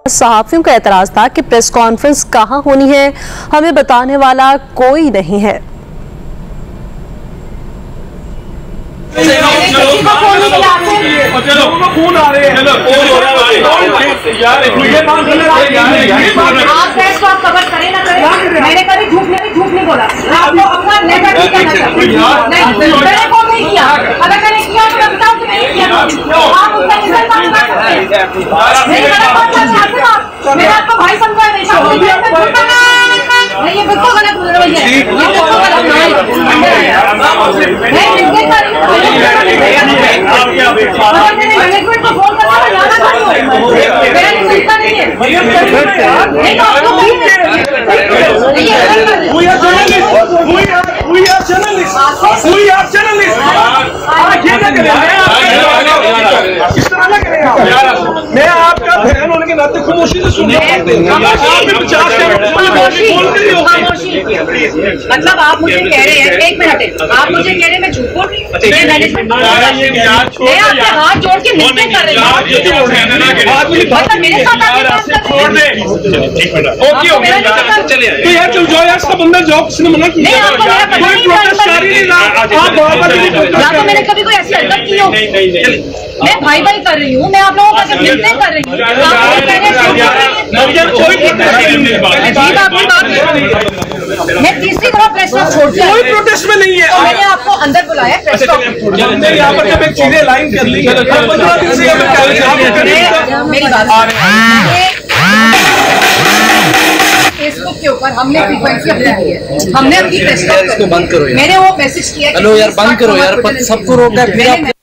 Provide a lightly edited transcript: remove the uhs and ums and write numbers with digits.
सहाफियों का एतराज था कि प्रेस कॉन्फ्रेंस कहां होनी है, हमें बताने वाला कोई नहीं है। फोन आ रहे हैं, आप प्रेस को आप कवर करें ना करें, मैंने कभी झूठ नहीं बोला। आपको अपना नेता नहीं कहना चाहिए। मैंने कौन नहीं किया, अगर मैंने किया तो मैं बताऊं कि मैंने किया। आप उसका रिजल्ट काम कर सकते हैं। मेरी गलत बात है, मेरा आपका भाई समझा हमेशा। नहीं, ये बिल्कुल गलत रवैया है, ये बिल्कुल गलत है। मैं रिजल्ट कर रही हूँ, मैनेजमेंट को फोन करना है, लाना खड़ी हो, मेरा रिजल्ट नहीं है। नहीं तो आपको मैं आपका बहन होने के नाते खामोशी से सुन रहा हूँ। मतलब आप मुझे कह रहे हैं, एक मिनट, आप मुझे कह रहे हैं मैं झूठ बोल रही हूँ, मैं मैनेजमेंट मैं आपके हाथ जोड़ के मिलते कर रही हूँ, मतलब मेरे साथ तो यार चल जाओ यार, सब अंदर जाओ, किसने मना किया? कोई प्रोटेस्ट कर ही नहीं रहा। या तो मैंने कभी कोई ऐसी हरकत की हो? मैं भाई कर रही हूँ, मैं आप लोगों का जब मिलते कर रही हूँ। मैं तीसरी दफा प्रेस को छोड़ दिया, कोई प्रोटेस्ट में नहीं है। मैंने आपको अंदर बुलाया प्रेस को। यहाँ पर जब एक चीजें लाइन कर ली, मेरी बात फेसबुक के ऊपर हमने फ्रीक्वेंसी अपनी दी है, हमने अपनी प्रेस को बंद करो, मैंने वो मैसेज किया। हेलो यार, बंद करो यार, सबको रोका है।